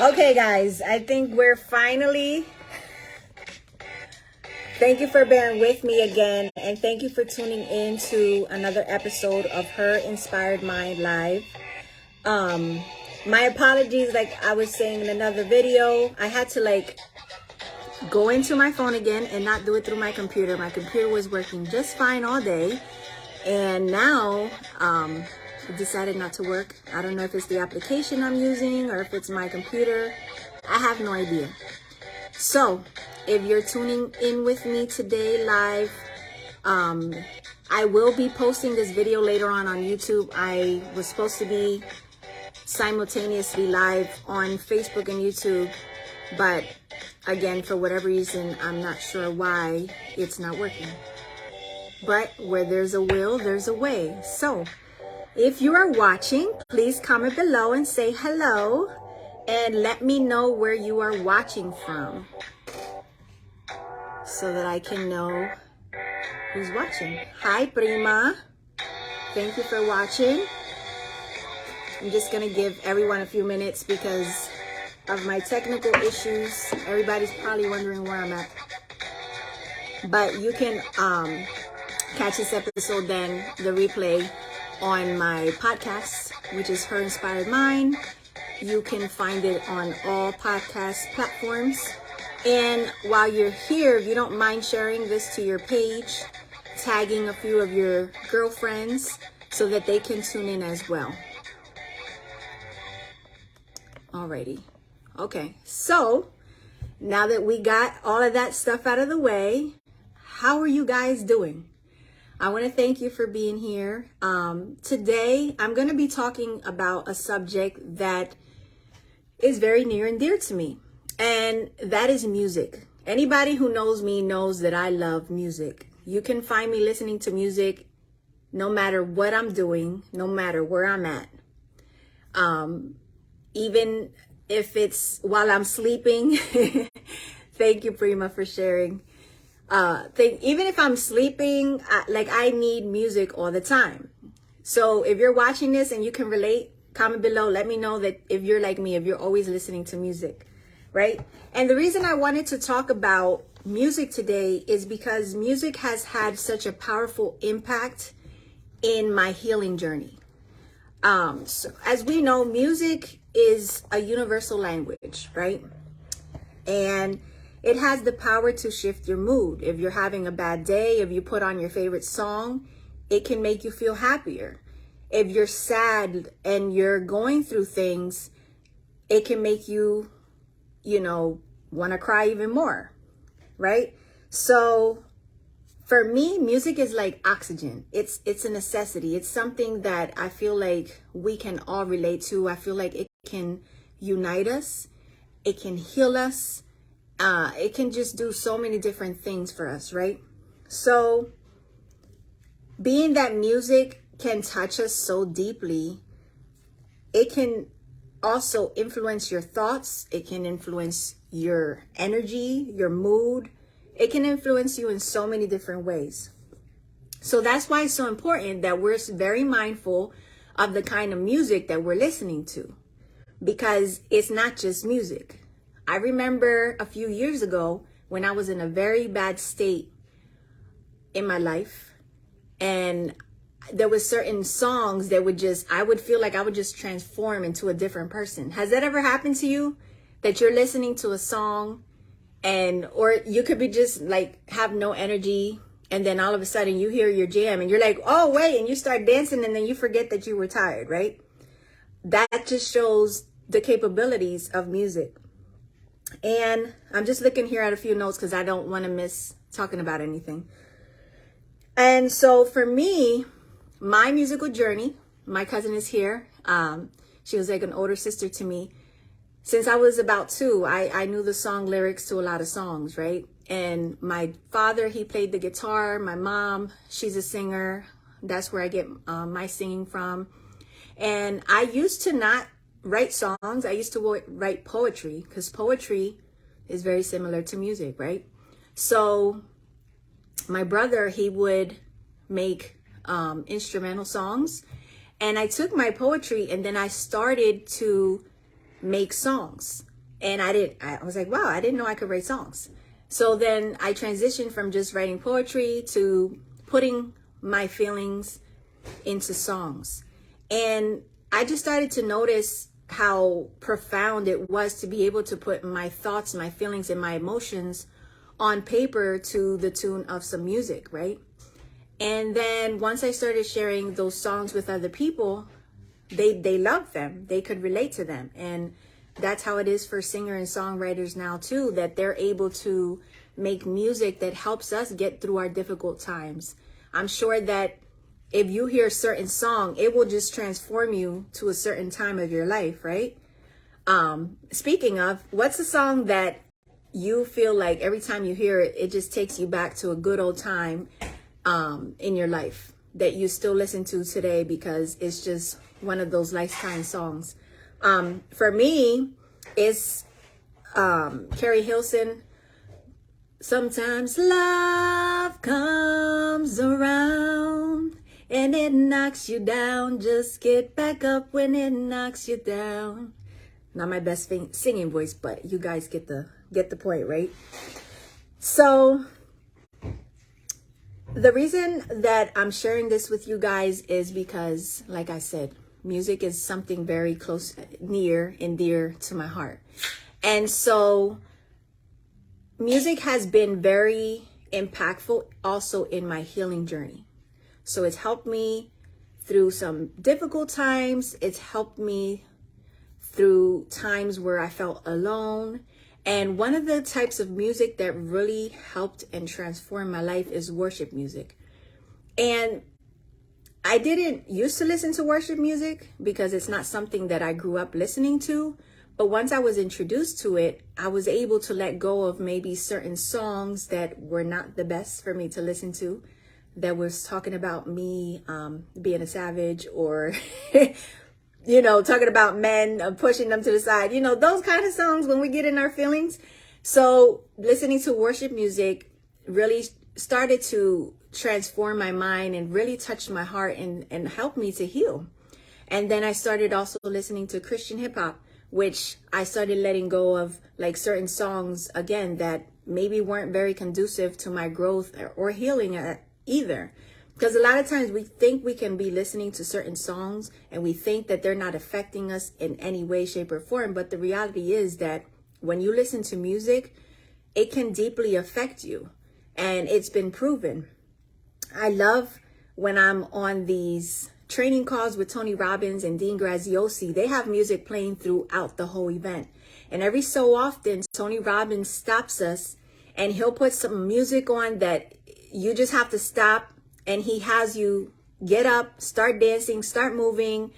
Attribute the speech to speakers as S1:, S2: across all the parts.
S1: Okay, guys, I think we're finally. Thank you for bearing with me again, and thank you for tuning in to another episode of Her Inspired Mind Live. My apologies, like I was saying in another video, I had to go into my phone again and not do it through my computer. My computer was working just fine all day, and now it decided not to work. I don't know if it's the application I'm using or if it's my computer. I have no idea. So if you're tuning in with me today live, I will be posting this video later on YouTube. I was supposed to be simultaneously live on Facebook and YouTube, but again, for whatever reason, I'm not sure why it's not working. But where there's a will, there's a way. So if you are watching, please comment below and say hello and let me know where you are watching from so that I can know who's watching. Hi, Prima. Thank you for watching. I'm just going to give everyone a few minutes because of my technical issues. Everybody's probably wondering where I'm at. But you can catch this episode then, the replay, on my podcast, which is Her Inspired Mind. You can find it on all podcast platforms. And while you're here, if you don't mind sharing this to your page, tagging a few of your girlfriends so that they can tune in as well. Alrighty. Okay, so now that we got all of that stuff out of the way, how are you guys doing? I want to thank you for being here. Today, I'm going to be talking about a subject that is very near and dear to me, and that is music. Anybody who knows me knows that I love music. You can find me listening to music no matter what I'm doing, no matter where I'm at. Even if it's while I'm sleeping. Thank you, Prima, for sharing. Even if I'm sleeping, I need music all the time. So if you're watching this and you can relate, comment below. Let me know that if you're like me, if you're always listening to music, right? And the reason I wanted to talk about music today is because music has had such a powerful impact in my healing journey. So as we know, music is a universal language, right? And it has the power to shift your mood. If you're having a bad day, if you put on your favorite song, it can make you feel happier. If you're sad and you're going through things, it can make you, want to cry even more, right? So for me, music is like oxygen. It's a necessity. It's something that I feel like we can all relate to. I feel like it can unite us. It can heal us. It can just do so many different things for us, right? So being that music can touch us so deeply, it can also influence your thoughts. It can influence your energy, your mood. It can influence you in so many different ways. So that's why it's so important that we're very mindful of the kind of music that we're listening to, because it's not just music. I remember a few years ago when I was in a very bad state in my life, and there was certain songs that I would feel like I would just transform into a different person. Has that ever happened to you? That you're listening to a song or you could be just have no energy, and then all of a sudden you hear your jam and you're like, oh wait, and you start dancing and then you forget that you were tired, right? That just shows the capabilities of music. And I'm just looking here at a few notes because I don't want to miss talking about anything. And so for me, my musical journey, my cousin is here. She was like an older sister to me. Since I was about 2, I knew the song lyrics to a lot of songs, right? And my father, he played the guitar. My mom, she's a singer. That's where I get my singing from. And I used to not write songs. I used to write poetry, because poetry is very similar to music, right? So my brother, he would make instrumental songs, and I took my poetry and then I started to make songs. And I was like, wow, I didn't know I could write songs. So then I transitioned from just writing poetry to putting my feelings into songs. And I just started to notice how profound it was to be able to put my thoughts, my feelings, and my emotions on paper to the tune of some music, right? And then once I started sharing those songs with other people, they loved them. They could relate to them. And that's how it is for singer and songwriters now too, that they're able to make music that helps us get through our difficult times. I'm sure that if you hear a certain song, it will just transform you to a certain time of your life, right? Speaking of, what's a song that you feel like every time you hear it, it just takes you back to a good old time in your life that you still listen to today because it's just one of those lifetime songs? For me, it's Carrie Hilson. Sometimes love comes around and it knocks you down. Just get back up when it knocks you down. Not my best singing voice, but you guys get the point, right? So the reason that I'm sharing this with you guys is because, like I said, music is something very close, near and dear to my heart. And so music has been very impactful also in my healing journey. So it's helped me through some difficult times. It's helped me through times where I felt alone. And one of the types of music that really helped and transformed my life is worship music. And I didn't used to listen to worship music because it's not something that I grew up listening to. But once I was introduced to it, I was able to let go of maybe certain songs that were not the best for me to listen to, that was talking about me being a savage, or, you know, talking about men, pushing them to the side, you know, those kind of songs when we get in our feelings. So listening to worship music really started to transform my mind and really touched my heart and helped me to heal. And then I started also listening to Christian hip hop, which I started letting go of like certain songs, again, that maybe weren't very conducive to my growth or healing either. Because a lot of times we think we can be listening to certain songs and we think that they're not affecting us in any way, shape, or form. But the reality is that when you listen to music, it can deeply affect you. And it's been proven. I love when I'm on these training calls with Tony Robbins and Dean Graziosi. They have music playing throughout the whole event. And every so often, Tony Robbins stops us and he'll put some music on that you just have to stop. And he has you get up, start dancing, start moving,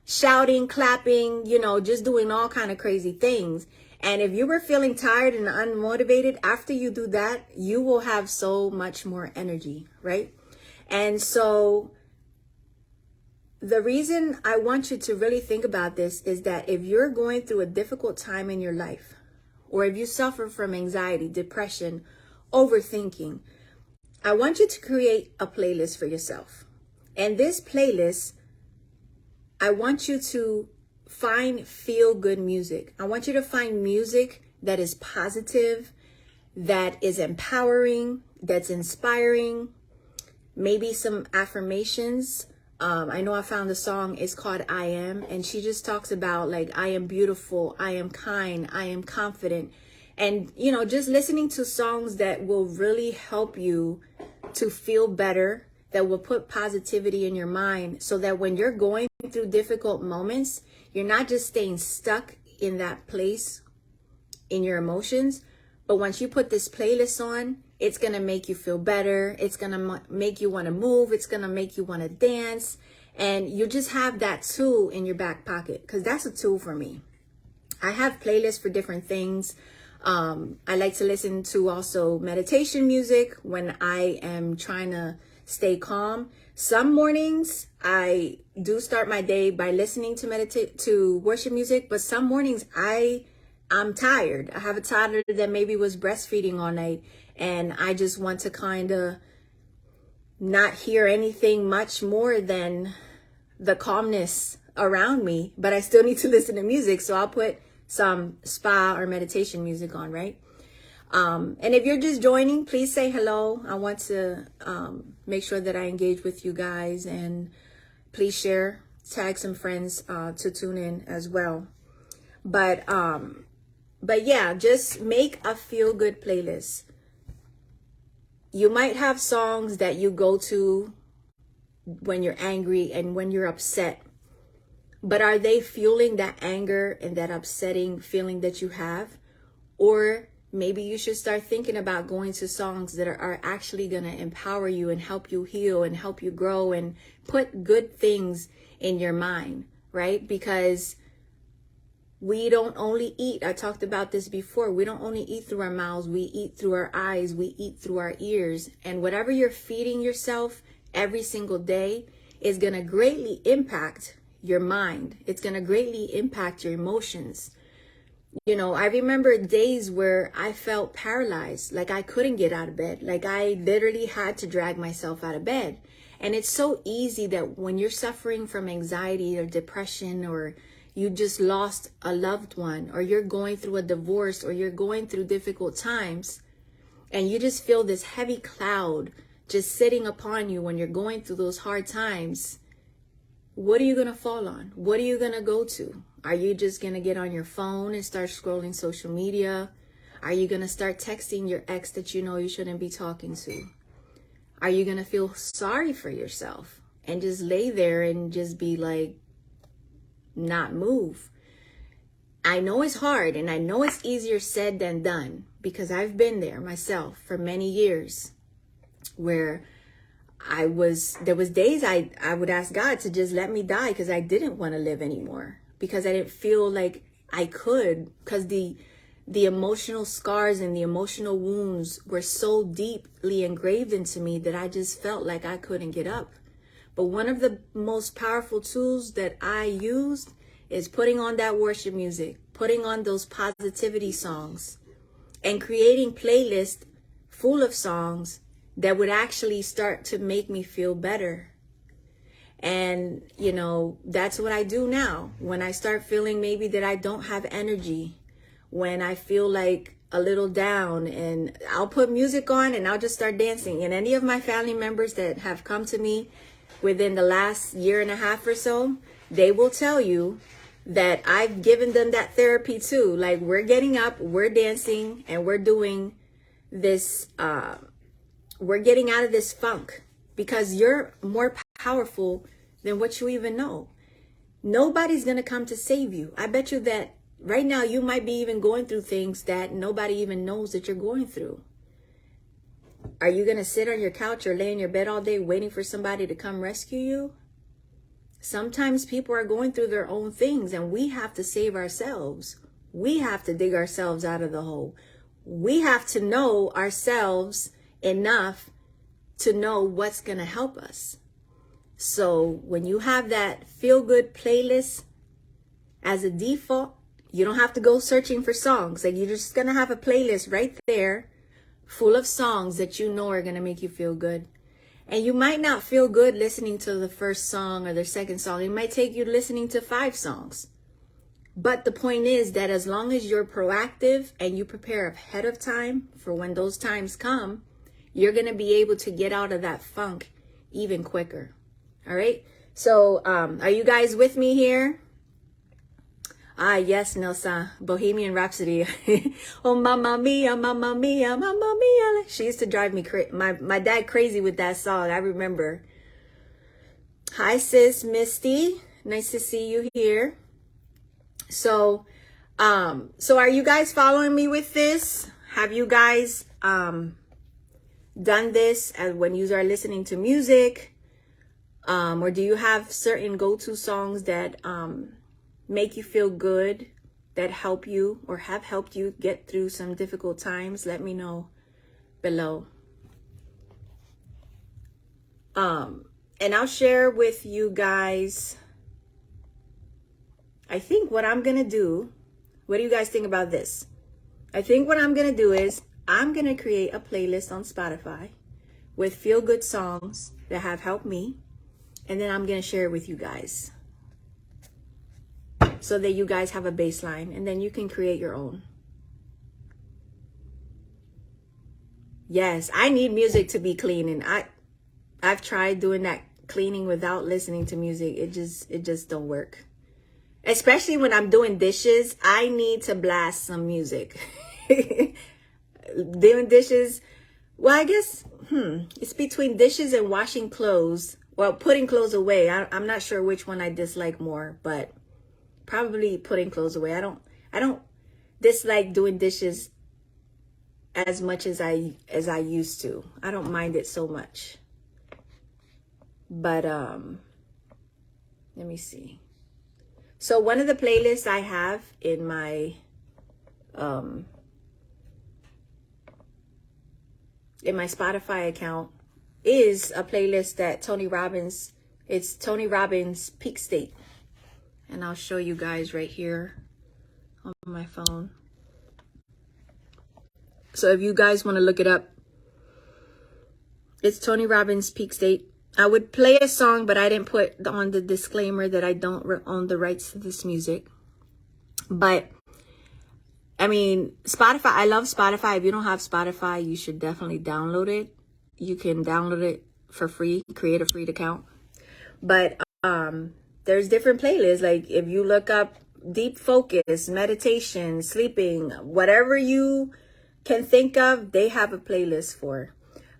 S1: shouting, clapping, you know, just doing all kind of crazy things. And if you were feeling tired and unmotivated, after you do that, you will have so much more energy, right? And so the reason I want you to really think about this is that if you're going through a difficult time in your life, or if you suffer from anxiety, depression, overthinking, I want you to create a playlist for yourself. And this playlist, I want you to find feel-good music. I want you to find music that is positive, that is empowering, that's inspiring, maybe some affirmations. I know I found the song, it's called I Am, and she just talks about like, I am beautiful, I am kind, I am confident. And, you know, just listening to songs that will really help you to feel better, that will put positivity in your mind, so that when you're going through difficult moments, you're not just staying stuck in that place in your emotions. But once you put this playlist on, it's going to make you feel better. It's going to make you want to move. It's going to make you want to dance. And you just have that tool in your back pocket, because that's a tool for me. I have playlists for different things. I like to listen to also meditation music when I am trying to stay calm. Some mornings I do start my day by listening to worship music, but some mornings I'm tired. I have a toddler that maybe was breastfeeding all night, and I just want to kind of not hear anything much more than the calmness around me, but I still need to listen to music. So I'll put some spa or meditation music on, right? And if you're just joining, please say hello. I want to make sure that I engage with you guys, and please share, tag some friends to tune in as well. But yeah, just make a feel good playlist. You might have songs that you go to when you're angry and when you're upset, but are they fueling that anger and that upsetting feeling that you have? Or maybe you should start thinking about going to songs that are actually going to empower you and help you heal and help you grow and put good things in your mind, right? Because we don't only eat, I talked about this before, we don't only eat through our mouths, we eat through our eyes, we eat through our ears. And whatever you're feeding yourself every single day is going to greatly impact your mind. It's going to greatly impact your emotions. You know, I remember days where I felt paralyzed, like I couldn't get out of bed, like I literally had to drag myself out of bed. And it's so easy that when you're suffering from anxiety or depression, or you just lost a loved one, or you're going through a divorce, or you're going through difficult times, and you just feel this heavy cloud just sitting upon you when you're going through those hard times, what are you going to fall on? What are you going to go to? Are you just going to get on your phone and start scrolling social media? Are you going to start texting your ex that you know you shouldn't be talking to? Are you going to feel sorry for yourself and just lay there and just be like, not move? I know it's hard, and I know it's easier said than done, because I've been there myself for many years, where there was days I would ask God to just let me die because I didn't want to live anymore, because I didn't feel like I could, because the emotional scars and the emotional wounds were so deeply engraved into me that I just felt like I couldn't get up. But one of the most powerful tools that I used is putting on that worship music, putting on those positivity songs, and creating playlists full of songs that would actually start to make me feel better. And, you know, that's what I do now. When I start feeling maybe that I don't have energy, when I feel like a little down, and I'll put music on and I'll just start dancing. And any of my family members that have come to me within the last year and a half or so, they will tell you that I've given them that therapy too. Like, we're getting up, we're dancing, and we're doing this, we're getting out of this funk, because you're more powerful than what you even know. Nobody's going to come to save you. I bet you that right now you might be even going through things that nobody even knows that you're going through. Are you going to sit on your couch or lay in your bed all day waiting for somebody to come rescue you? Sometimes people are going through their own things, and we have to save ourselves. We have to dig ourselves out of the hole. We have to know ourselves enough to know what's going to help us. So when you have that feel-good playlist as a default, you don't have to go searching for songs. Like, you're just going to have a playlist right there full of songs that you know are going to make you feel good. And you might not feel good listening to the first song or the second song. It might take you listening to 5 songs. But the point is that as long as you're proactive and you prepare ahead of time for when those times come, you're going to be able to get out of that funk even quicker. All right. So are you guys with me here? Ah, yes, Nelsa. Bohemian Rhapsody. Oh, mamma mia, mamma mia, mamma mia. She used to drive me my dad crazy with that song. I remember. Hi, sis Misty. Nice to see you here. So are you guys following me with this? Have you guys done this when you are listening to music? Or do you have certain go-to songs that make you feel good, that help you or have helped you get through some difficult times? Let me know below. And I'll share with you guys, I think what I'm going to do, what do you guys think about this? I think what I'm going to do is I'm going to create a playlist on Spotify with feel-good songs that have helped me. And then I'm going to share it with you guys. so that you guys have a baseline, and then you can create your own. Yes, I need music to be clean, and I've tried doing that cleaning without listening to music. It just don't work. Especially when I'm doing dishes, I need to blast some music. Doing dishes, well, I guess it's between dishes and washing clothes. Well, putting clothes away. I'm not sure which one I dislike more, but probably putting clothes away. I don't dislike doing dishes as much as I used to. I don't mind it so much. But let me see. So one of the playlists I have in my Spotify account is a playlist that Tony Robbins, it's Tony Robbins Peak State. And I'll show you guys right here on my phone. So if you guys want to look it up, it's Tony Robbins Peak State. I would play a song, but I didn't put on the disclaimer that I don't own the rights to this music. But I mean, Spotify, I love Spotify. If you don't have Spotify, you should definitely download it. You can download it for free, create a free account. But there's different playlists. Like if you look up deep focus, meditation, sleeping, whatever you can think of, they have a playlist for.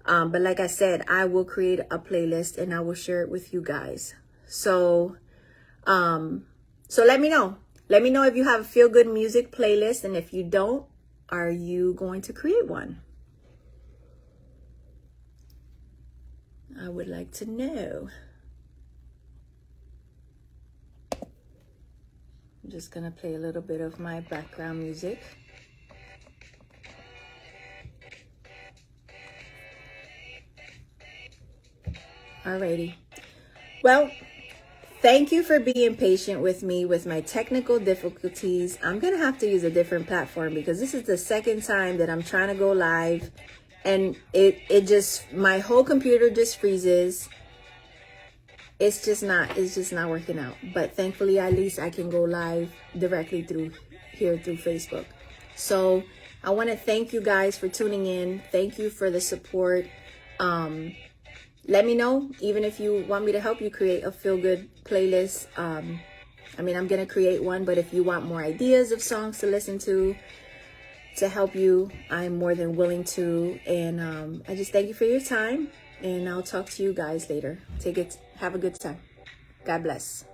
S1: But like I said, I will create a playlist and I will share it with you guys. So let me know. Let me know if you have a feel good music playlist, and if you don't, are you going to create one? I would like to know. I'm just gonna play a little bit of my background music. Alrighty. Well, thank you for being patient with me with my technical difficulties. I'm going to have to use a different platform because this is the second time that I'm trying to go live, and it just, my whole computer just freezes. It's just not working out. But thankfully, at least I can go live directly through Facebook. So I want to thank you guys for tuning in. Thank you for the support. Let me know, even if you want me to help you create a feel-good playlist. I mean, I'm going to create one, but if you want more ideas of songs to listen to help you, I'm more than willing to. And I just thank you for your time, and I'll talk to you guys later. Have a good time. God bless.